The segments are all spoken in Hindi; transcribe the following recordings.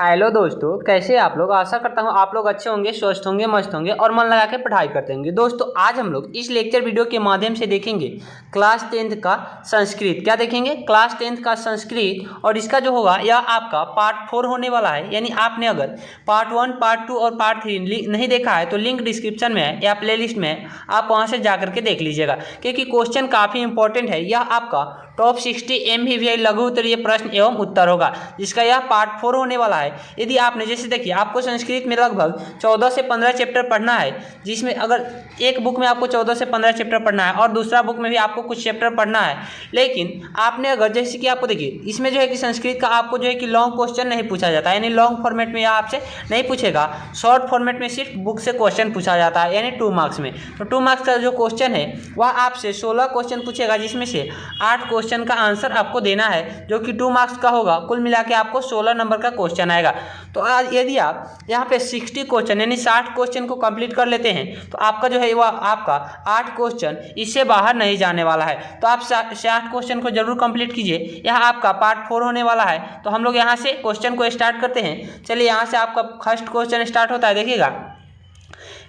हेलो दोस्तों, कैसे आप लोग। आशा करता हूँ आप लोग अच्छे होंगे, स्वस्थ होंगे, मस्त होंगे और मन लगा के पढ़ाई करते होंगे। दोस्तों आज हम लोग इस लेक्चर वीडियो के माध्यम से देखेंगे क्लास 10th का संस्कृत। क्या देखेंगे? क्लास 10th का संस्कृत। और इसका जो होगा यह आपका पार्ट 4 होने वाला है। यानी आपने अगर पार्ट 1, पार्ट 2 और पार्ट 3 नहीं देखा है तो लिंक डिस्क्रिप्शन में है या प्ले लिस्ट में है, आप वहाँ से जा करके देख लीजिएगा, क्योंकि क्वेश्चन काफ़ी इंपॉर्टेंट है। यह आपका टॉप 60 MVVI लघु उत्तरीय प्रश्न एवं उत्तर होगा, जिसका यह पार्ट 4 होने वाला है। यदि आपने जैसे देखिए, आपको संस्कृत में लगभग 14 से 15 चैप्टर पढ़ना है, जिसमें अगर एक बुक में आपको 14 से 15 चैप्टर पढ़ना है और दूसरा बुक में भी आपको कुछ चैप्टर पढ़ना है। लेकिन आपने अगर जैसे कि आपको देखिए, इसमें जो है कि संस्कृत का आपको जो है कि लॉन्ग क्वेश्चन नहीं पूछा जाता है, यानी लॉन्ग फॉर्मेट में यह आपसे नहीं पूछेगा। शॉर्ट फॉर्मेट में सिर्फ बुक से क्वेश्चन पूछा जाता है, यानी 2 मार्क्स में। तो 2 मार्क्स का जो क्वेश्चन है वह आपसे 16 क्वेश्चन पूछेगा, जिसमें से 8 क्वेश्चन का आंसर आपको देना है, जो कि 2 मार्क्स का होगा। कुल मिला के आपको 16 नंबर का क्वेश्चन आएगा। तो आज यदि आप यहाँ पे 60 क्वेश्चन यानी 60 क्वेश्चन को कंप्लीट कर लेते हैं तो आपका जो है वह आपका 8 क्वेश्चन इससे बाहर नहीं जाने वाला है। तो आप 60 क्वेश्चन को जरूर कंप्लीट कीजिए। यह आपका पार्ट 4 होने वाला है। तो हम लोग यहाँ से क्वेश्चन को स्टार्ट करते हैं। चलिए, यहाँ से आपका फर्स्ट क्वेश्चन स्टार्ट होता है। देखिएगा,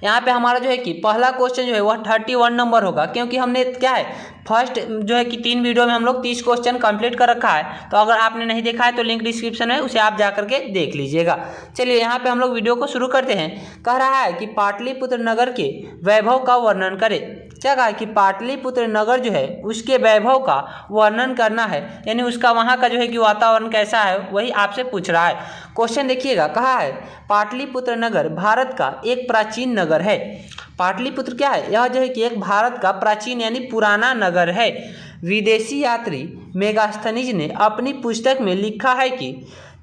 यहाँ पे हमारा जो है कि पहला क्वेश्चन जो है वह 31 नंबर होगा, क्योंकि हमने क्या है फर्स्ट जो है कि 3 वीडियो में हम लोग 30 क्वेश्चन कंप्लीट कर रखा है। तो अगर आपने नहीं देखा है तो लिंक डिस्क्रिप्शन में, उसे आप जा करके देख लीजिएगा। चलिए, यहाँ पे हम लोग वीडियो को शुरू करते हैं। कह रहा है कि पाटलिपुत्र नगर के वैभव का वर्णन करें। क्या कहा है कि पाटलिपुत्र नगर जो है उसके वैभव का वर्णन करना है, यानी उसका वहाँ का जो है कि वातावरण कैसा है वही आपसे पूछ रहा है। क्वेश्चन देखिएगा, कहा है पाटलिपुत्र नगर भारत का एक प्राचीन नगर है। पाटलिपुत्र क्या है? यह जो है कि एक भारत का प्राचीन यानी पुराना नगर है। विदेशी यात्री मेगास्थनीज ने अपनी पुस्तक में लिखा है कि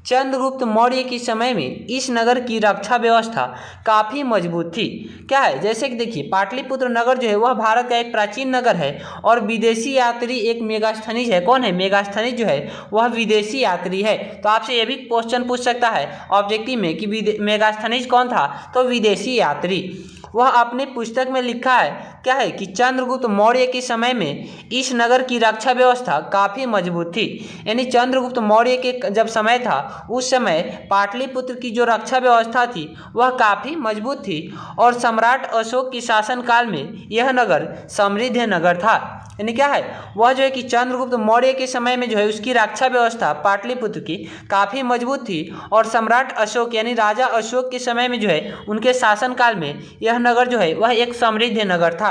चंद्रगुप्त मौर्य के समय में इस नगर की रक्षा व्यवस्था काफ़ी मजबूत थी। क्या है? जैसे कि देखिए, पाटलिपुत्र नगर जो है वह भारत का एक प्राचीन नगर है और विदेशी यात्री एक मेगास्थनीज है। कौन है? मेगास्थनीज जो है वह विदेशी यात्री है। तो आपसे यह भी क्वेश्चन पूछ सकता है ऑब्जेक्टिव में कि मेगास्थनीज कौन था? तो विदेशी यात्री। वह अपनी पुस्तक में लिखा है क्या है कि चंद्रगुप्त मौर्य के समय में इस नगर की रक्षा व्यवस्था काफ़ी मजबूत थी। यानी चंद्रगुप्त मौर्य के जब समय था उस समय पाटलिपुत्र की जो रक्षा व्यवस्था थी वह काफ़ी मजबूत थी और सम्राट अशोक के शासनकाल में यह नगर समृद्ध नगर था। यानी क्या है, वह जो है कि चंद्रगुप्त मौर्य के समय में जो है उसकी रक्षा व्यवस्था पाटलिपुत्र की काफ़ी मजबूत थी और सम्राट अशोक यानी राजा अशोक के समय में जो है उनके शासनकाल में यह नगर जो है वह एक समृद्ध नगर था।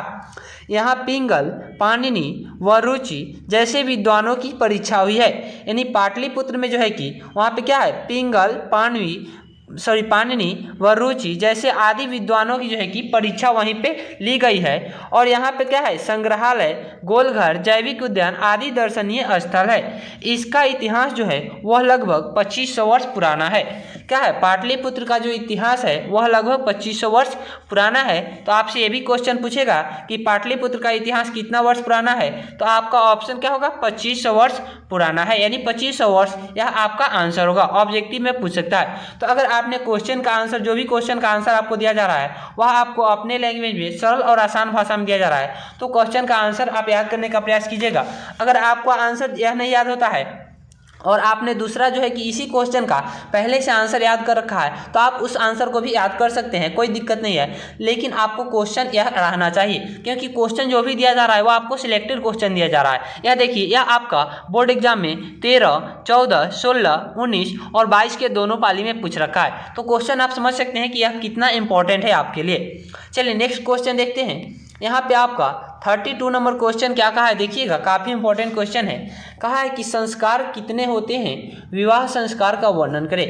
यहाँ पिंगल, पाणिनि व रुचि जैसे विद्वानों की परीक्षा हुई है। यानी पाटलिपुत्र में जो है कि वहाँ पे क्या है, पिंगल, पाणिनि व रुचि जैसे आदि विद्वानों की जो है कि परीक्षा वहीं पे ली गई है। और यहाँ पे क्या है, संग्रहालय, गोलघर, जैविक उद्यान आदि दर्शनीय स्थल है। इसका इतिहास जो है वह लगभग 2500 वर्ष पुराना है। क्या है, पाटलिपुत्र का जो इतिहास है वह लगभग 2500 वर्ष पुराना है। तो आपसे ये भी क्वेश्चन पूछेगा कि पाटलिपुत्र का इतिहास कितना वर्ष पुराना है, तो आपका ऑप्शन क्या होगा? 2500 वर्ष पुराना है, यानी 2500 वर्ष यह आपका आंसर होगा। ऑब्जेक्टिव में पूछ सकता है। तो अगर आपने क्वेश्चन का आंसर, जो भी क्वेश्चन का आंसर आपको दिया जा रहा है वह आपको अपने लैंग्वेज में सरल और आसान भाषा में दिया जा रहा है, तो क्वेश्चन का आंसर आप याद करने का प्रयास कीजिएगा। अगर आपको आंसर यह नहीं याद होता है और आपने दूसरा जो है कि इसी क्वेश्चन का पहले से आंसर याद कर रखा है तो आप उस आंसर को भी याद कर सकते हैं, कोई दिक्कत नहीं है। लेकिन आपको क्वेश्चन यह रहना चाहिए, क्योंकि क्वेश्चन जो भी दिया जा रहा है वो आपको सिलेक्टेड क्वेश्चन दिया जा रहा है। यह देखिए, यह आपका बोर्ड एग्जाम में 13, 14, 16, 19 और 22 के दोनों पाली में पूछ रखा है। तो क्वेश्चन आप समझ सकते हैं कि यह कितना इंपॉर्टेंट है आपके लिए। चलिए नेक्स्ट क्वेश्चन देखते हैं। यहाँ पे आपका 32 नंबर क्वेश्चन क्या कहा है, देखिएगा, काफ़ी इंपॉर्टेंट क्वेश्चन है। कहा है कि संस्कार कितने होते हैं, विवाह संस्कार का वर्णन करें।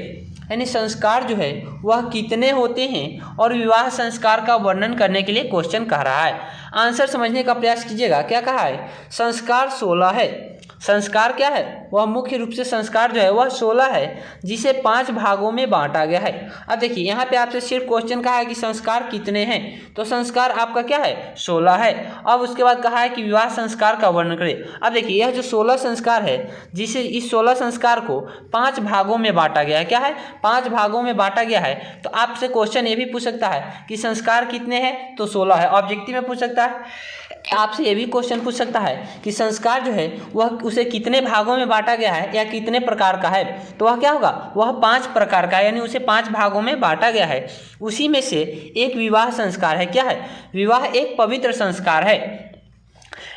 यानी संस्कार जो है वह कितने होते हैं और विवाह संस्कार का वर्णन करने के लिए क्वेश्चन कह रहा है। आंसर समझने का प्रयास कीजिएगा। क्या कहा है? संस्कार 16 है। संस्कार क्या है? वह मुख्य रूप से संस्कार जो है वह 16 है, जिसे 5 भागों में बांटा गया है। अब देखिए, यहाँ पे आपसे सिर्फ क्वेश्चन कहा है कि संस्कार कितने हैं, तो संस्कार आपका क्या है? 16 है। अब उसके बाद कहा है कि विवाह संस्कार का वर्णन करें। अब देखिए, यह जो 16 संस्कार है, जिसे इस 16 संस्कार को 5 भागों में बांटा गया है। क्या है? 5 भागों में बांटा गया है। तो आपसे क्वेश्चन ये भी पूछ सकता है कि संस्कार कितने हैं, तो 16 है, ऑब्जेक्टिव में पूछ सकता है। आपसे ये भी क्वेश्चन पूछ सकता है कि संस्कार जो है वह उसे कितने भागों में बांटा गया है या कितने प्रकार का है, तो वह क्या होगा, वह 5 प्रकार का है, यानी उसे 5 भागों में बांटा गया है। उसी में से एक विवाह संस्कार है। क्या है? विवाह एक पवित्र संस्कार है,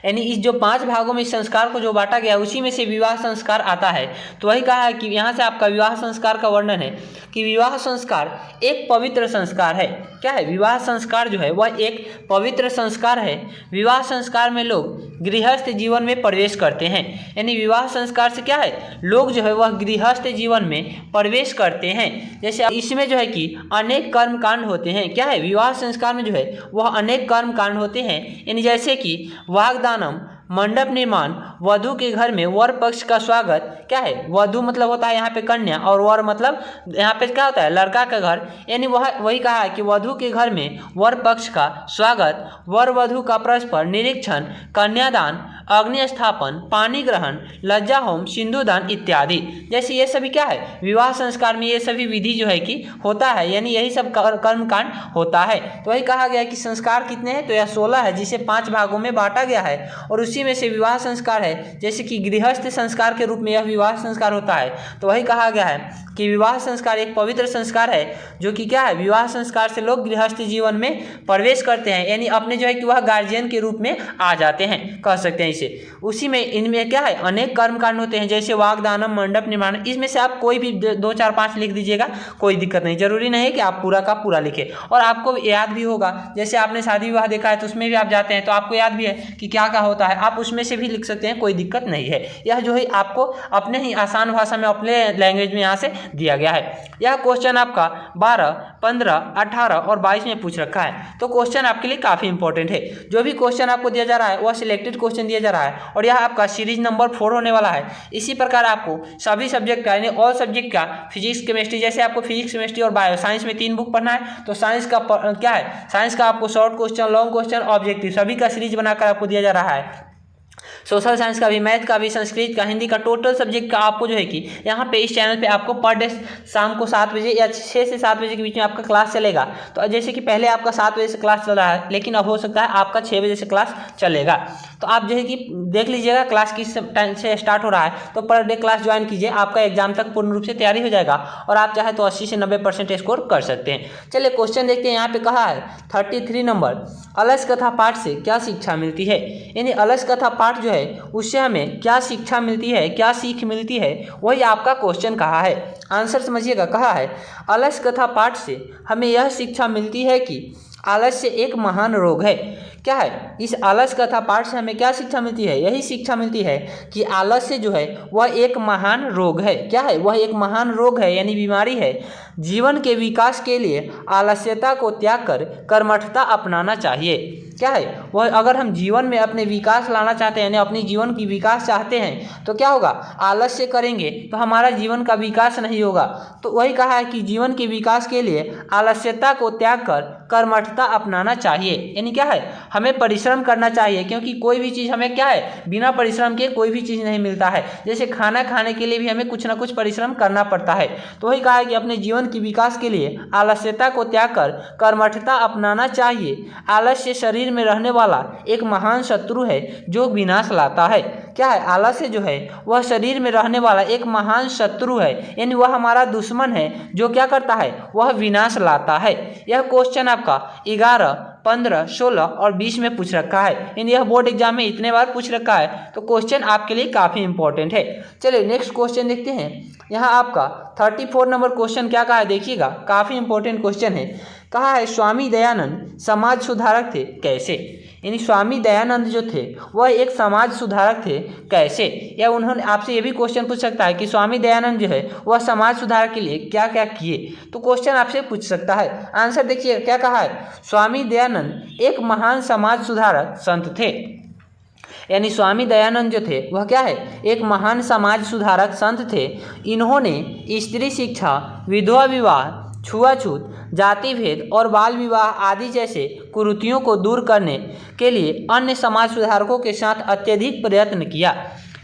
यानी इस जो 5 भागों में इस संस्कार को जो बांटा गया उसी में से विवाह संस्कार आता है। तो वही कहा है कि यहाँ से आपका विवाह संस्कार का वर्णन है कि विवाह संस्कार एक पवित्र संस्कार है। क्या है? विवाह संस्कार जो है वह एक पवित्र संस्कार है। विवाह संस्कार में लोग गृहस्थ जीवन में प्रवेश करते हैं, यानी विवाह संस्कार से क्या है, लोग जो है वह गृहस्थ जीवन में प्रवेश करते हैं। जैसे इसमें जो है कि अनेक कर्म कांड होते हैं। क्या है? विवाह संस्कार में जो है वह अनेक कर्म कांड होते हैं, यानी जैसे कि वागदानम, मंडप निर्माण, वधु के घर में वर पक्ष का स्वागत। क्या है? वधु मतलब होता है यहाँ पे कन्या और वर मतलब यहाँ पे क्या होता है, लड़का का घर, यानी वही कहा है कि वधु के घर में वर पक्ष का स्वागत, वर वधु का परस्पर निरीक्षण, कन्यादान, अग्नि स्थापन, पानी ग्रहण, लज्जा होम, सिंधुदान इत्यादि। जैसे ये सभी क्या है, विवाह संस्कार में ये सभी विधि जो है कि होता है, यानी यही सब कर्मकांड होता है। तो वही कहा गया कि संस्कार कितने हैं, तो यह 16 है, जिसे 5 भागों में बांटा गया है और उसी में से विवाह संस्कार है। जैसे कि गृहस्थ संस्कार के रूप में यह विवाह संस्कार होता है। तो वही कहा गया है कि विवाह संस्कार एक पवित्र संस्कार है, जो कि क्या है, विवाह संस्कार से लोग गृहस्थ जीवन में प्रवेश करते हैं, यानी अपने जो है कि वह गार्जियन के रूप में आ जाते हैं, कह सकते हैं इसे। उसी में इनमें क्या है, अनेक कर्मकांड होते हैं, जैसे वागदानम, मंडप निर्माण। इसमें से आप कोई भी 2, 4, 5 लिख दीजिएगा, कोई दिक्कत नहीं, जरूरी नहीं है कि आप पूरा का पूरा लिखें। और आपको याद भी होगा, जैसे आपने शादी विवाह देखा है तो उसमें भी आप जाते हैं तो आपको याद भी है कि क्या क्या होता है, आप उसमें से भी लिख सकते हैं, कोई दिक्कत नहीं है। यह जो है आपको अपने ही आसान भाषा में, अपने लैंग्वेज में यहाँ से दिया गया है। यह क्वेश्चन आपका 12, 15, 18 और 22 में पूछ रखा है। तो क्वेश्चन आपके लिए काफ़ी इंपॉर्टेंट है। जो भी क्वेश्चन आपको दिया जा रहा है वह सिलेक्टेड क्वेश्चन दिया जा रहा है और यह आपका सीरीज नंबर 4 होने वाला है। इसी प्रकार आपको सभी सब्जेक्ट का, यानी ऑल सब्जेक्ट का, फिजिक्स, केमिस्ट्री, जैसे आपको फिजिक्स, केमिस्ट्री और बायो साइंस में 3 बुक पढ़ना है, तो साइंस का क्या है, साइंस का आपको short question, long question, objective सभी का सीरीज बनाकर आपको दिया जा रहा है। सोशल साइंस का भी, मैथ का भी, संस्कृत का, हिंदी का, टोटल सब्जेक्ट का आपको जो है कि यहाँ पे इस चैनल पे आपको पर डे शाम को 7 बजे या 6 से 7 बजे के बीच में आपका क्लास चलेगा। तो जैसे कि पहले आपका 7 बजे से क्लास चल रहा है, लेकिन अब हो सकता है आपका 6 बजे से क्लास चलेगा। तो आप जो है कि देख लीजिएगा क्लास किस टाइम से स्टार्ट हो रहा है, तो पर डे क्लास ज्वाइन कीजिए, आपका एग्जाम तक पूर्ण रूप से तैयारी हो जाएगा और आप चाहे तो 80 से 90% स्कोर कर सकते हैं। चलिए क्वेश्चन देखते हैं। यहाँ पे कहा है 33 नंबर, अलस कथा पाठ से क्या शिक्षा मिलती है, यानी अलस कथा पाठ जो है उससे हमें क्या शिक्षा मिलती है, क्या सीख मिलती है, वही आपका क्वेश्चन कहा है। आंसर समझिएगा। कहा है अलस कथा पाठ से हमें यह शिक्षा मिलती है कि आलस्य एक महान रोग है। क्या है, इस आलस कथा पाठ से हमें क्या शिक्षा मिलती है, यही शिक्षा मिलती है कि आलस्य जो है वह एक महान रोग है। क्या है, वह एक महान रोग है, यानी बीमारी है। जीवन के विकास के लिए आलस्यता को त्याग कर कर्मठता अपनाना चाहिए। क्या है, वह अगर हम जीवन में अपने विकास लाना चाहते हैं, यानी अपने जीवन की विकास चाहते हैं, तो क्या होगा, आलस्य करेंगे तो हमारा जीवन का विकास नहीं होगा। तो वही कहा है कि जीवन के विकास के लिए आलस्यता को त्याग कर कर्मठता अपनाना चाहिए, यानी क्या है, हमें परिश्रम करना चाहिए, क्योंकि कोई भी चीज़ हमें क्या है, बिना परिश्रम के कोई भी चीज़ नहीं मिलता है। जैसे खाना खाने के लिए भी हमें कुछ ना कुछ परिश्रम करना पड़ता है। तो वही कहा है कि अपने जीवन के विकास के लिए आलस्यता को त्याग कर कर्मठता अपनाना चाहिए। आलस्य शरीर में रहने वाला एक महान शत्रु है जो विनाश लाता है। क्या है, आलस्य जो है वह शरीर में रहने वाला एक महान शत्रु है, यानी वह हमारा दुश्मन है जो क्या करता है, वह विनाश लाता है। यह क्वेश्चन आपका 11, 15, 16 और 20 में पूछ रखा है, यानी यह बोर्ड एग्जाम में इतने बार पूछ रखा है, तो क्वेश्चन आपके लिए काफ़ी इंपॉर्टेंट है। चलिए नेक्स्ट क्वेश्चन देखते हैं। यहाँ आपका 34 नंबर क्वेश्चन क्या कहा है, देखिएगा, काफ़ी इंपॉर्टेंट क्वेश्चन है। कहा है स्वामी दयानंद समाज सुधारक थे कैसे, यानी स्वामी दयानंद जो थे वह एक समाज सुधारक थे कैसे, या उन्होंने आपसे ये भी क्वेश्चन पूछ सकता है कि स्वामी दयानंद जो है वह समाज सुधार के लिए क्या क्या किए, तो क्वेश्चन आपसे पूछ सकता है। आंसर देखिए क्या कहा है, स्वामी दयानंद एक महान समाज सुधारक संत थे, यानी स्वामी दयानंद जो थे वह क्या है, एक महान समाज सुधारक संत थे। इन्होंने स्त्री शिक्षा, विधवा विवाह, छुआछूत, जाति भेद और बाल विवाह आदि जैसे कुरीतियों को दूर करने के लिए अन्य समाज सुधारकों के साथ अत्यधिक प्रयत्न किया।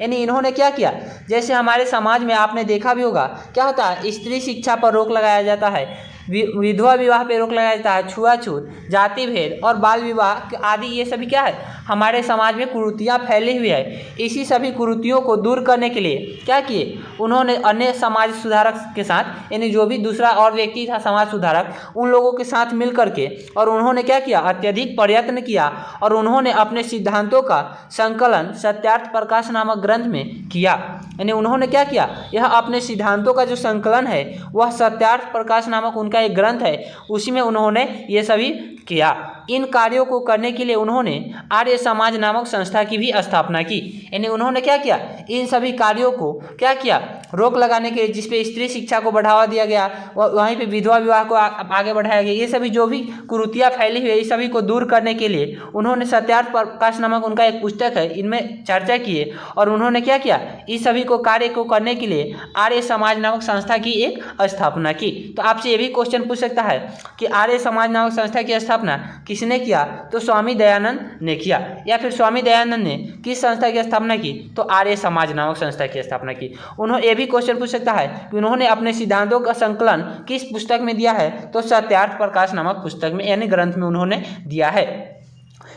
यानी इन्होंने क्या किया, जैसे हमारे समाज में आपने देखा भी होगा क्या होता है, स्त्री शिक्षा पर रोक लगाया जाता है, विधवा विवाह पर रोक लगाया जाता है, छुआछूत, जाति भेद और बाल विवाह आदि, ये सभी क्या है, हमारे समाज में कुरीतियाँ फैली हुई है, इसी सभी कुरीतियों को दूर करने के लिए क्या किए, उन्होंने अन्य समाज सुधारक के साथ, यानी जो भी दूसरा और व्यक्ति था समाज सुधारक, उन लोगों के साथ मिल करके और उन्होंने क्या किया, अत्यधिक प्रयत्न किया और उन्होंने अपने सिद्धांतों का संकलन सत्यार्थ प्रकाश नामक ग्रंथ में किया। यानी उन्होंने क्या किया, यह अपने सिद्धांतों का जो संकलन है वह सत्यार्थ प्रकाश नामक उनका एक ग्रंथ है, उसी में उन्होंने ये सभी किया। इन कार्यों को करने के लिए उन्होंने आर्य समाज नामक संस्था की भी स्थापना की। यानी उन्होंने क्या किया, इन सभी कार्यों को क्या किया, रोक लगाने के लिए, जिसपे स्त्री शिक्षा को बढ़ावा दिया गया, वहीं पे विधवा विवाह को आगे बढ़ाया गया, ये सभी जो भी कुरीतियाँ फैली हुई है इस सभी को दूर करने के लिए उन्होंने सत्यार्थ प्रकाश नामक उनका एक पुस्तक है, इनमें चर्चा की है और उन्होंने क्या किया, इस सभी को कार्य को करने के लिए आर्य समाज नामक संस्था की एक स्थापना की। तो आपसे ये भी क्वेश्चन पूछ सकता है कि आर्य समाज नामक संस्था की स्थापना किसने किया, तो स्वामी दयानंद ने किया। या फिर स्वामी दयानंद ने किस संस्था की स्थापना की, तो आर्य समाज नामक संस्था की स्थापना की। उन्होंने ये भी क्वेश्चन पूछ सकता है कि उन्होंने अपने सिद्धांतों का संकलन किस पुस्तक में दिया है, तो सत्यार्थ प्रकाश नामक पुस्तक में यानी ग्रंथ में उन्होंने दिया है।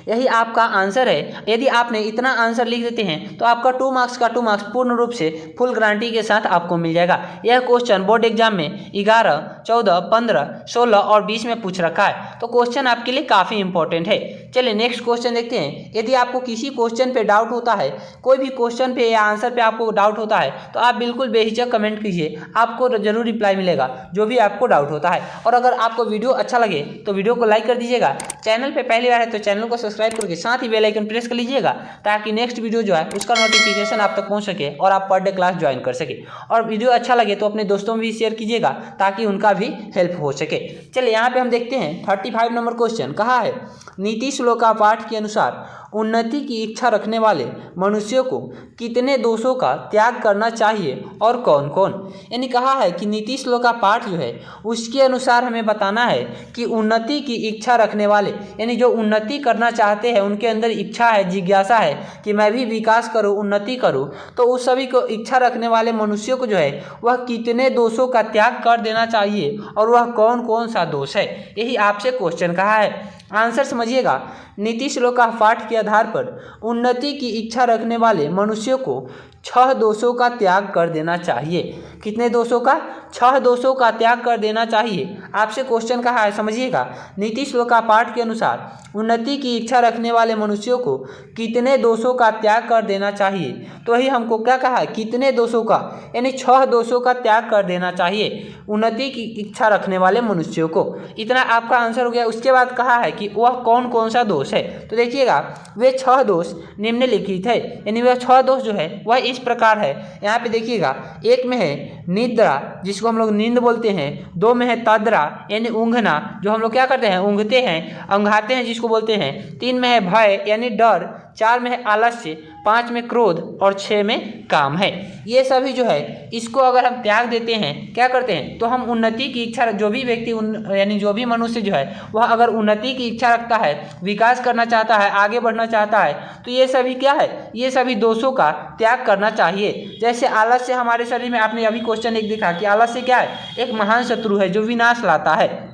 यही आपका आंसर है। यदि आपने इतना आंसर लिख देते हैं तो आपका 2 मार्क्स का 2 मार्क्स पूर्ण रूप से फुल गारंटी के साथ आपको मिल जाएगा। यह क्वेश्चन बोर्ड एग्जाम में 11, 14, 15, 16 और 20 में पूछ रखा है, तो क्वेश्चन आपके लिए काफ़ी इंपॉर्टेंट है। चलिए नेक्स्ट क्वेश्चन देखते हैं। यदि आपको किसी क्वेश्चन पे डाउट होता है, कोई भी क्वेश्चन पे या आंसर पे आपको डाउट होता है, तो आप बिल्कुल बेहिचक कमेंट कीजिए, आपको जरूर रिप्लाई मिलेगा जो भी आपको डाउट होता है। और अगर आपको वीडियो अच्छा लगे तो वीडियो को लाइक कर दीजिएगा। चैनल पे पहली बार है तो चैनल को सब्सक्राइब करके साथ ही बेल आइकन प्रेस कर लीजिएगा, ताकि नेक्स्ट वीडियो जो है उसका नोटिफिकेशन आप तक पहुंच सके और आप पर डे क्लास ज्वाइन कर सके। और वीडियो अच्छा लगे तो अपने दोस्तों में भी शेयर कीजिएगा, ताकि उनका भी हेल्प हो सके। चलिए यहाँ पे हम देखते हैं 35 नंबर क्वेश्चन कहा है, नीति श्लोका पाठ के अनुसार उन्नति की इच्छा रखने वाले मनुष्यों को कितने दोषों का त्याग करना चाहिए और कौन कौन। यानी कहा है कि नीति श्लोका पाठ जो है उसके अनुसार हमें बताना है कि उन्नति की इच्छा रखने वाले, यानी जो उन्नति करना चाहते हैं, उनके अंदर इच्छा है, जिज्ञासा है कि मैं भी विकास करूं, उन्नति करूं, तो उस सभी को इच्छा रखने वाले मनुष्यों को जो है वह कितने दोषों का त्याग कर देना चाहिए और वह कौन कौन सा दोष है, यही आपसे क्वेश्चन कहा है। आंसर समझिएगा, नीति श्लोका पाठ के आधार पर उन्नति की इच्छा रखने वाले मनुष्यों को 6 दोषों का त्याग कर देना चाहिए। कितने दोषों का, 6 दोषों का त्याग कर देना चाहिए। आपसे क्वेश्चन कहा है, समझिएगा, नीति श्लोका पाठ के अनुसार उन्नति की इच्छा रखने वाले मनुष्यों को कितने दोषों का त्याग कर देना चाहिए। तो ही हमको क्या कहा है, कितने दोषों का, यानी 6 दोषों का त्याग कर देना चाहिए उन्नति की इच्छा रखने वाले मनुष्यों को। इतना आपका आंसर हो गया। उसके बाद कहा है कि वह कौन कौन सा दोष है, तो देखिएगा वे 6 दोष निम्नलिखित है, यानी वह 6 दोष जो है वह इस प्रकार है। यहाँ पे देखिएगा, 1 में है निद्रा, जिसको हम लोग नींद बोलते हैं। 2 में है तद्रा, यानी ऊँघना, जो हम लोग क्या करते हैं, ऊँघते हैं, अंघाते हैं जिसको बोलते हैं। 3 में है भय, यानी डर। 4 में है आलस्य, 5 में क्रोध और 6 में काम है। ये सभी जो है इसको अगर हम त्याग देते हैं, क्या करते हैं, तो हम उन्नति की इच्छा, जो भी व्यक्ति यानी जो भी मनुष्य जो है वह अगर उन्नति की इच्छा रखता है, विकास करना चाहता है, आगे बढ़ना चाहता है, तो ये सभी क्या है, ये सभी दोषों का त्याग करना चाहिए। जैसे आलस्य हमारे शरीर में, आपने अभी क्वेश्चन एक देखा कि आलस्य क्या है, एक महान शत्रु है जो विनाश लाता है।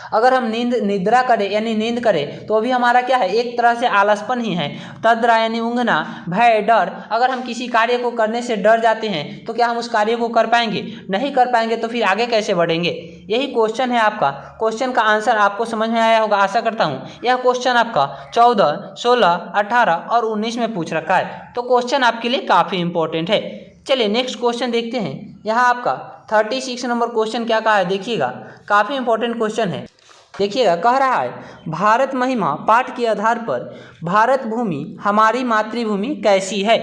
अगर हम निद्रा करें यानी नींद करें तो भी हमारा क्या है, एक तरह से आलसपन ही है। तद्रा यानी ऊँघना, भय, डर, अगर हम किसी कार्य को करने से डर जाते हैं तो क्या हम उस कार्य को कर पाएंगे, नहीं कर पाएंगे, तो फिर आगे कैसे बढ़ेंगे। यही क्वेश्चन है आपका। क्वेश्चन का आंसर आपको समझ में आया होगा, आशा करता हूँ। यह क्वेश्चन आपका 14, 16, 18 और 19 में पूछ रखा है, तो क्वेश्चन आपके लिए काफ़ी इंपॉर्टेंट है। चलिए नेक्स्ट क्वेश्चन देखते हैं। यहाँ आपका 36 नंबर क्वेश्चन क्या कहा है, देखिएगा, काफ़ी इंपॉर्टेंट क्वेश्चन है। देखिएगा, कह रहा है, भारत महिमा पाठ के आधार पर भारत भूमि हमारी मातृभूमि कैसी है।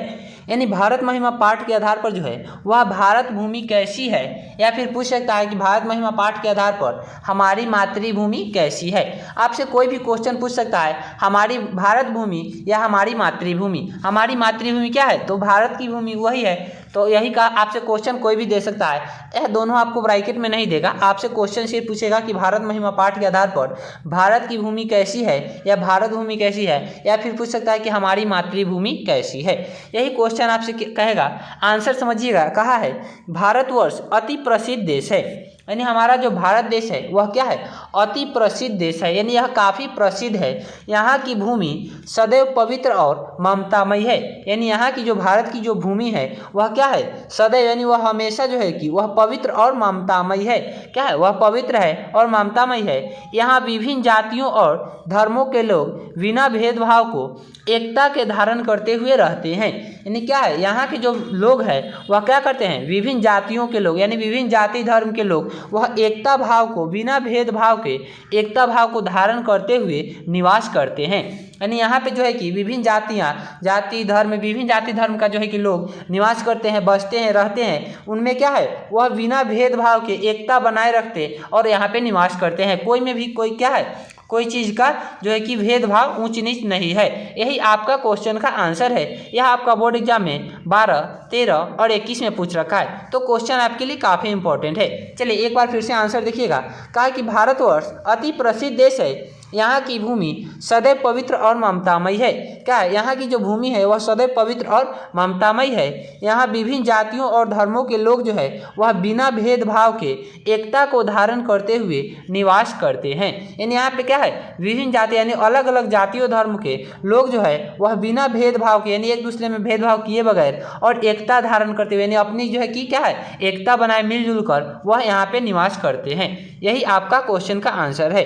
यानी भारत महिमा पाठ के आधार पर जो है वह भारत भूमि कैसी है, या फिर पूछ सकता है कि भारत महिमा पाठ के आधार पर हमारी मातृभूमि कैसी है। आपसे कोई भी क्वेश्चन पूछ सकता है, हमारी भारत भूमि या हमारी मातृभूमि। हमारी मातृभूमि क्या है, तो भारत की भूमि वही है। तो यही का आपसे क्वेश्चन कोई भी दे सकता है। यह दोनों आपको ब्रैकेट में नहीं देगा, आपसे क्वेश्चन सिर्फ पूछेगा कि भारत महिमा पाठ के आधार पर भारत की भूमि कैसी है, या भारत भूमि कैसी है, या फिर पूछ सकता है कि हमारी मातृभूमि कैसी है। यही क्वेश्चन आपसे कहेगा। आंसर समझिएगा, कहा है, भारतवर्ष अति प्रसिद्ध देश है। यानी हमारा जो भारत देश है वह क्या है, अति प्रसिद्ध देश है, यानी यह काफ़ी प्रसिद्ध है। यहाँ की भूमि सदैव पवित्र और ममतामयी है, यानी यहाँ की जो भारत की जो भूमि है वह क्या है, सदैव, यानी वह हमेशा जो है कि वह पवित्र और ममतामयी है। क्या है, वह पवित्र है और ममतामयी है। यहाँ विभिन्न जातियों और धर्मों के लोग बिना भेदभाव को एकता के धारण करते हुए रहते हैं। यानी क्या है, यहाँ के जो लोग हैं वह क्या करते हैं, विभिन्न जातियों के लोग, यानी विभिन्न जाति धर्म के लोग वह एकता भाव को, बिना भेदभाव के एकता भाव को धारण करते हुए निवास करते हैं। यानी यहाँ पे जो है कि विभिन्न जातियाँ, विभिन्न जाति धर्म का जो है कि लोग निवास करते हैं, बसते हैं, रहते हैं, उनमें क्या है, वह बिना भेदभाव के एकता बनाए रखते और यहाँ पे निवास करते हैं। कोई में भी कोई क्या है, कोई चीज़ का जो है कि भेदभाव ऊंच नीच नहीं है। यही आपका क्वेश्चन का आंसर है। यह आपका बोर्ड एग्जाम में 12, 13 और 21 में पूछ रखा है, तो क्वेश्चन आपके लिए काफ़ी इंपॉर्टेंट है। चलिए एक बार फिर से आंसर देखिएगा। कहा कि भारतवर्ष अति प्रसिद्ध देश है, यहाँ की भूमि सदैव पवित्र और ममतामयी है। क्या है, यहाँ की जो भूमि है वह सदैव पवित्र और ममतामयी है। यहाँ विभिन्न जातियों और धर्मों के लोग जो है वह बिना भेदभाव के एकता को धारण करते हुए निवास करते हैं। यानी यहाँ पे क्या है, विभिन्न जाति यानी अलग अलग जातियों धर्म के लोग जो है वह बिना भेदभाव के, यानी एक दूसरे में भेदभाव किए बगैर और एकता धारण करते हुए, यानी अपनी जो है कि क्या है, एकता बनाए मिलजुल कर वह यहाँ पे निवास करते हैं। यही आपका क्वेश्चन का आंसर है।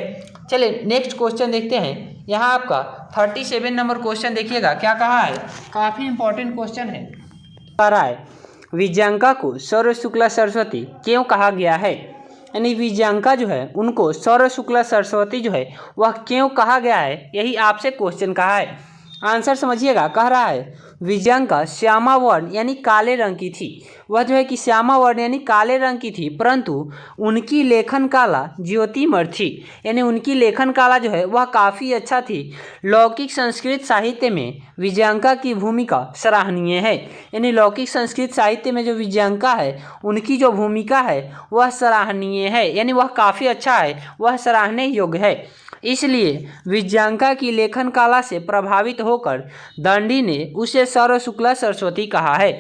चलिए नेक्स्ट क्वेश्चन देखते हैं। यहाँ आपका 37 नंबर क्वेश्चन देखिएगा, क्या कहा है, काफ़ी इंपॉर्टेंट क्वेश्चन है। कह रहा है विजयांका को सौर शुक्ला सरस्वती क्यों कहा गया है। यानी विजयांका जो है उनको सौर शुक्ला सरस्वती जो है वह क्यों कहा गया है, यही आपसे क्वेश्चन कहा है। आंसर समझिएगा। कह रहा है विजयांका श्यामा वर्ण यानी काले रंग की थी। वह जो है कि श्यामा वर्ण यानी काले रंग की थी, परंतु उनकी लेखन कला ज्योतिमय थी। यानी उनकी लेखन कला जो है वह काफ़ी अच्छा थी। लौकिक संस्कृत साहित्य में विजयांका की भूमिका सराहनीय है। यानी लौकिक संस्कृत साहित्य में जो विजयांका है उनकी जो भूमिका है वह सराहनीय है, यानी वह काफ़ी अच्छा है, वह सराहने योग्य है। इसलिए विजयांका की लेखन कला से प्रभावित होकर दंडी ने उसे सौर शुक्ला सरस्वती कहा है।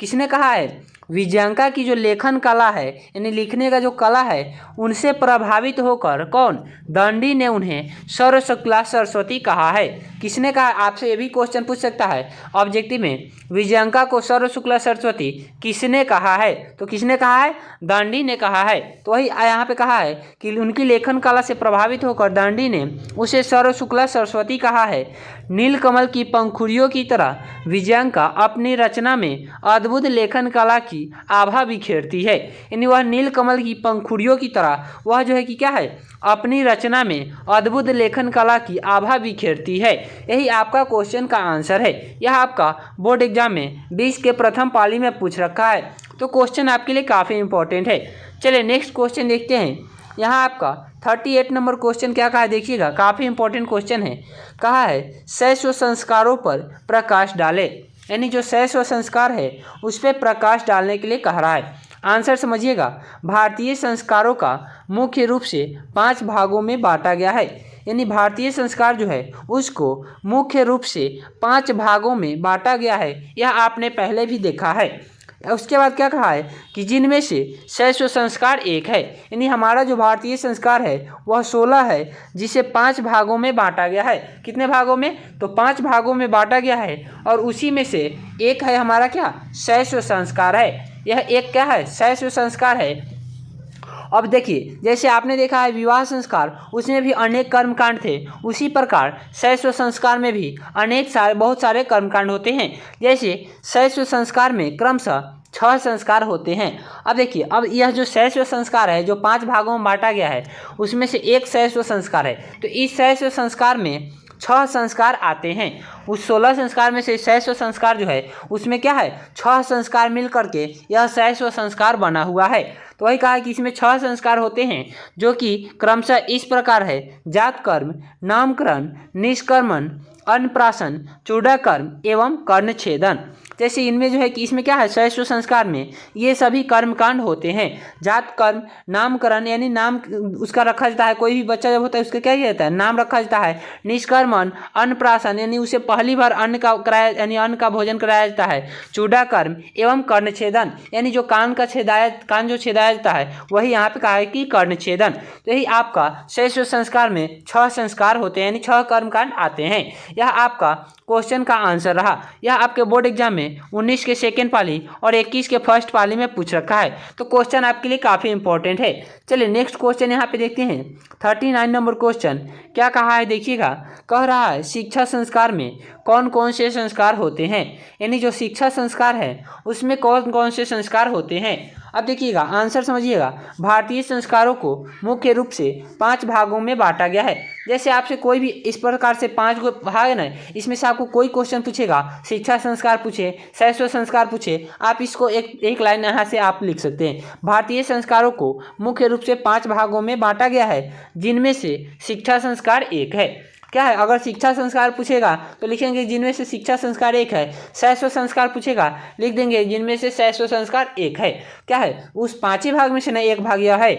किसने कहा है, विजयांका की जो लेखन कला है यानी लिखने का जो कला है उनसे प्रभावित होकर कौन, दंडी ने उन्हें सौर शुक्ला सरस्वती कहा है। किसने कहा, आपसे ये भी क्वेश्चन पूछ सकता है ऑब्जेक्टिव में, विजयांका को सौर शुक्ला सरस्वती किसने कहा है, तो किसने कहा है, दंडी ने कहा है। तो वही यहाँ पे कहा है कि उनकी लेखन कला से प्रभावित होकर दंडी ने उसे सौर शुक्ला सरस्वती कहा है। नीलकमल की पंखुड़ियों की तरह विजयांका अपनी रचना में अद्भुत लेखन कला की आभा बिखेरती है। यानी वह नीलकमल की पंखुड़ियों की तरह वह जो है कि क्या है, अपनी रचना में अद्भुत लेखन कला की आभा बिखेरती है। यही आपका क्वेश्चन का आंसर है। यह आपका बोर्ड एग्जाम में 20 के प्रथम पाली में पूछ रखा है, तो क्वेश्चन आपके लिए काफ़ी इंपॉर्टेंट है। चलिए नेक्स्ट क्वेश्चन देखते हैं। यहाँ आपका 38 नंबर क्वेश्चन क्या कहा है, देखिएगा, काफ़ी इंपॉर्टेंट क्वेश्चन है। कहा है शैशव संस्कारों पर प्रकाश डाले। यानी जो शैशव संस्कार है उस पर प्रकाश डालने के लिए कह रहा है। आंसर समझिएगा। भारतीय संस्कारों का मुख्य रूप से 5 भागों में बांटा गया है। यानी भारतीय संस्कार जो है उसको मुख्य रूप से 5 भागों में बांटा गया है, यह आपने पहले भी देखा है। उसके बाद क्या कहा है कि जिनमें से शैशव संस्कार एक है। यानी हमारा जो भारतीय संस्कार है वह 16 है, जिसे 5 भागों में बांटा गया है। कितने भागों में, तो 5 भागों में बांटा गया है, और उसी में से एक है हमारा क्या, शैशव संस्कार है। यह एक क्या है, शैशव संस्कार है। अब देखिए, जैसे आपने देखा है विवाह संस्कार, उसमें भी अनेक कर्मकांड थे, उसी प्रकार शैशव संस्कार में भी बहुत सारे कर्मकांड होते हैं। जैसे शैशव संस्कार में क्रमशः 6 संस्कार होते हैं। अब देखिए, अब यह जो शैशव संस्कार है जो 5 भागों में बांटा गया है उसमें से एक शैशव संस्कार है। तो इस शैशव संस्कार में 6 संस्कार आते हैं। उस 16 संस्कार में से शैशव संस्कार जो है उसमें क्या है, 6 संस्कार मिल करके यह शैशव संस्कार बना हुआ है। तो वही कहा है कि इसमें 6 संस्कार होते हैं जो कि क्रमशः इस प्रकार है: जात कर्म, नामकरण, निष्कर्मण, अन्नप्राशन, चूड़ाकर्म एवं कर्णछेदन। जैसे इनमें जो है कि इसमें क्या है, शैशव संस्कार में ये सभी कर्मकांड होते हैं। जात कर्म, नामकरण यानी नाम उसका रखा जाता है, कोई भी बच्चा जब होता है उसका क्या किया जाता है, नाम रखा जाता है। निष्कर्मण, अन्नप्राशन यानी उसे पहली बार अन्न का कराया यानी अन्न का भोजन कराया जाता है। चूडाकर्म एवं कर्णछेदन यानी जो कान जो छेदाया जाता है वही यहाँ पे कहा है कि कर्णछेदन। तो यही आपका शैशव संस्कार में 6 संस्कार होते हैं यानी 6 कर्मकांड आते हैं। यह आपका क्वेश्चन का आंसर रहा। यह आपके बोर्ड एग्जाम में 19 के सेकेंड पाली और 21 के फर्स्ट पाली में पूछ रखा है, तो क्वेश्चन आपके लिए काफ़ी इंपॉर्टेंट है। चलिए नेक्स्ट क्वेश्चन यहाँ पे देखते हैं। 39 नंबर क्वेश्चन क्या कहा है देखिएगा, कह रहा है शिक्षा संस्कार में कौन कौन से संस्कार होते हैं, यानी जो शिक्षा संस्कार है उसमें कौन कौन से संस्कार होते हैं। अब देखिएगा आंसर समझिएगा। भारतीय संस्कारों को मुख्य रूप से 5 भागों में बांटा गया है। जैसे आपसे कोई भी इस प्रकार से 5 भाग है ना, इसमें से आपको कोई क्वेश्चन पूछेगा, शिक्षा संस्कार पूछे, शैशव संस्कार पूछे, आप इसको एक लाइन यहाँ से आप लिख सकते हैं। भारतीय संस्कारों को मुख्य रूप से 5 भागों में बांटा गया है, जिनमें से शिक्षा संस्कार एक है। क्या है, अगर शिक्षा संस्कार पूछेगा तो लिखेंगे जिनमें से शिक्षा संस्कार एक है। शैशव संस्कार पूछेगा लिख देंगे जिनमें से शैशव संस्कार एक है। क्या है, उस 5 ही भाग में से ना एक भाग यह है।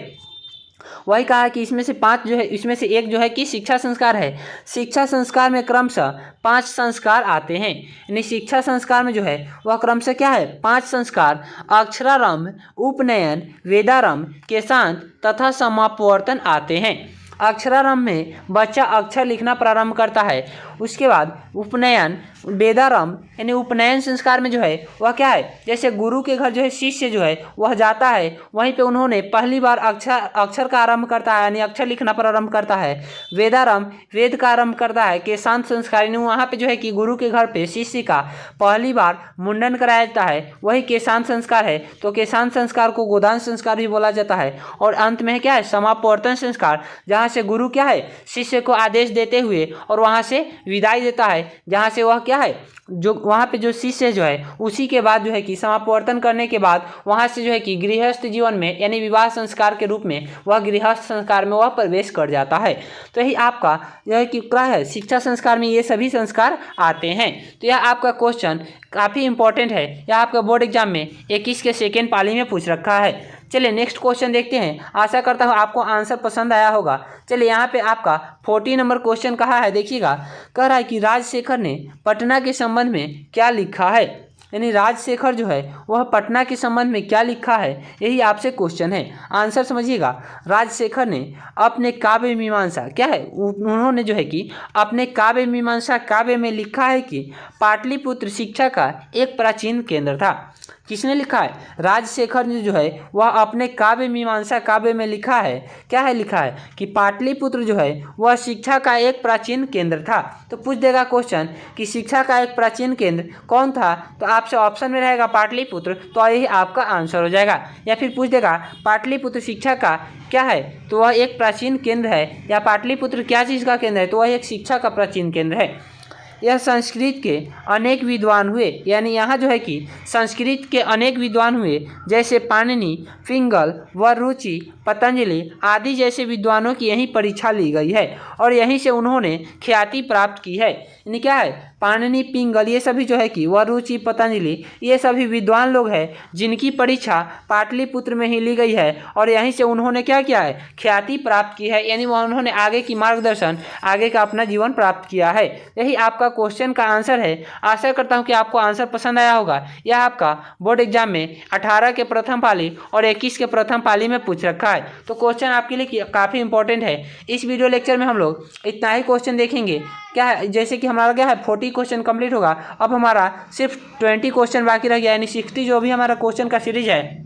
वही कहा कि इसमें से 5 जो है, इसमें से एक जो है कि शिक्षा संस्कार है। शिक्षा संस्कार में क्रमशः 5 संस्कार आते हैं, यानी शिक्षा संस्कार में जो है वह क्रमशः क्या है, 5 संस्कार अक्षरारंभ, उपनयन, वेदारंभ, केशांत तथा समापवर्तन आते हैं। अक्षरारंभ में बच्चा अक्षर लिखना प्रारंभ करता है। उसके बाद उपनयन, वेदारंभ यानी उपनयन संस्कार में जो है वह क्या है, जैसे गुरु के घर जो है शिष्य जो है वह जाता है, वहीं पे उन्होंने पहली बार अक्षर का आरंभ करता है यानी अक्षर लिखना प्रारंभ करता है। वेदारंभ वेद का आरंभ करता है। केशांत संस्कार यानी वहाँ पे जो है कि गुरु के घर पे शिष्य का पहली बार मुंडन कराया जाता है, वही केशांत संस्कार है। तो केशांत संस्कार को गोदान संस्कार भी बोला जाता है। और अंत में क्या है, समापवर्तन संस्कार, जहाँ से गुरु क्या है शिष्य को आदेश देते हुए और वहाँ से विदाई देता है, जहाँ से वह क्या है जो वहाँ पे जो शिष्य जो है उसी के बाद जो है कि समापवर्तन करने के बाद वहाँ से जो है कि गृहस्थ जीवन में यानी विवाह संस्कार के रूप में वह गृहस्थ संस्कार में वह प्रवेश कर जाता है। तो यही आपका जो है कि क्या है, शिक्षा संस्कार में ये सभी संस्कार आते हैं। तो यह आपका क्वेश्चन काफ़ी इंपॉर्टेंट है, यह आपका बोर्ड एग्जाम में 21 के सेकेंड पाली में पूछ रखा है। चलिए नेक्स्ट क्वेश्चन देखते हैं। आशा करता हूँ आपको आंसर पसंद आया होगा। चलिए यहाँ पे आपका 40 नंबर क्वेश्चन कहा है देखिएगा, कह रहा है कि राजशेखर ने पटना के संबंध में क्या लिखा है, यानी राजशेखर जो है वह पटना के संबंध में क्या लिखा है, यही आपसे क्वेश्चन है। आंसर समझिएगा। राजशेखर ने अपने काव्य मीमांसा क्या है, उन्होंने जो है कि अपने काव्य मीमांसा काव्य में लिखा है कि पाटलिपुत्र शिक्षा का एक प्राचीन केंद्र था। किसने लिखा है, राजशेखर ने जो है वह अपने काव्य मीमांसा काव्य में लिखा है, क्या है लिखा है कि पाटलिपुत्र जो है वह शिक्षा का एक प्राचीन केंद्र था। तो पूछ देगा क्वेश्चन कि शिक्षा का एक प्राचीन केंद्र कौन था, तो आपसे ऑप्शन में रहेगा पाटलिपुत्र, तो यही आपका आंसर हो जाएगा। या फिर पूछ देगा पाटलिपुत्र शिक्षा का क्या है, तो वह एक प्राचीन केंद्र है, या पाटलिपुत्र क्या चीज़ का केंद्र है, तो वह एक शिक्षा का प्राचीन केंद्र है। यह संस्कृत के अनेक विद्वान हुए, यानी यहाँ जो है कि संस्कृत के अनेक विद्वान हुए, जैसे पाणिनि, पिंगल, वररुचि, पतंजलि आदि जैसे विद्वानों की यहीं परीक्षा ली गई है और यहीं से उन्होंने ख्याति प्राप्त की है। यानी क्या है, पाणिनि, पिंगल ये सभी जो है कि वररुचि, पतंजलि ये सभी विद्वान लोग हैं जिनकी परीक्षा पाटलिपुत्र में ही ली गई है और यहीं से उन्होंने क्या किया है, ख्याति प्राप्त की है, यानी वह उन्होंने आगे की मार्गदर्शन आगे का अपना जीवन प्राप्त किया है। यही आपका क्वेश्चन का आंसर है। आशा करता हूँ कि आपको आंसर पसंद आया होगा। यह आपका बोर्ड एग्जाम में 18 के प्रथम पाली और 21 के प्रथम पाली में पूछ रखा है। तो क्वेश्चन आपके लिए काफ़ी इंपॉर्टेंट है। इस वीडियो लेक्चर में हम लोग इतना ही क्वेश्चन देखेंगे। क्या है, जैसे कि हमारा क्या है 40 क्वेश्चन कंप्लीट होगा, अब हमारा सिर्फ 20 क्वेश्चन बाकी रह गया, यानी 60 जो भी हमारा क्वेश्चन का सीरीज है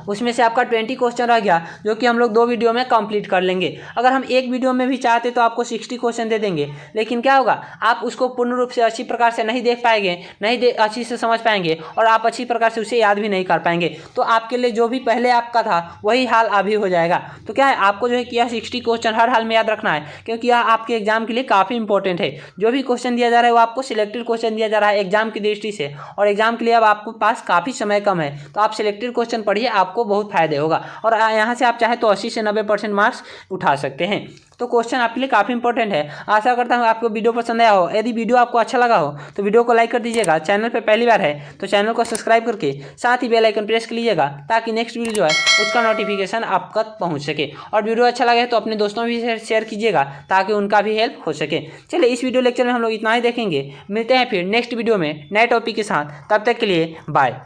उसमें से आपका 20 क्वेश्चन रह गया, जो कि हम लोग 2 वीडियो में कंप्लीट कर लेंगे। अगर हम एक वीडियो में भी चाहते तो आपको 60 क्वेश्चन दे देंगे, लेकिन क्या होगा, आप उसको पूर्ण रूप से अच्छी प्रकार से नहीं देख पाएंगे, अच्छी से समझ पाएंगे और आप अच्छी प्रकार से उसे याद भी नहीं कर पाएंगे। तो आपके लिए जो भी पहले आपका था वही हाल अभी हो जाएगा। तो क्या है, आपको जो है कि यह 60 क्वेश्चन हर हाल में याद रखना है, क्योंकि यह आपके एग्जाम के लिए काफ़ी इंपॉर्टेंट है। जो भी क्वेश्चन दिया जा रहा है वो आपको सिलेक्टेड क्वेश्चन दिया जा रहा है एग्जाम की दृष्टि से, और एग्जाम के लिए अब आपके पास काफ़ी समय कम है, तो आप सिलेक्टेड क्वेश्चन पढ़िए, आपको आपको बहुत फायदे होगा और यहाँ से आप चाहे तो 80 से 90% मार्क्स उठा सकते हैं। तो क्वेश्चन आपके लिए काफ़ी इंपॉर्टेंट है। आशा करता हूँ आपको वीडियो पसंद आया हो। यदि वीडियो आपको अच्छा लगा हो तो वीडियो को लाइक कर दीजिएगा। चैनल पर पहली बार है तो चैनल को सब्सक्राइब करके साथ ही बेल आइकन प्रेस कर लीजिएगा ताकि नेक्स्ट वीडियो जो है उसका नोटिफिकेशन आप तक पहुँच सके। और वीडियो अच्छा लगे तो अपने दोस्तों भी शेयर कीजिएगा ताकि उनका भी हेल्प हो सके। चलिए इस वीडियो लेक्चर में हम लोग इतना ही देखेंगे। मिलते हैं फिर नेक्स्ट वीडियो में नए टॉपिक के साथ। तब तक के लिए बाय।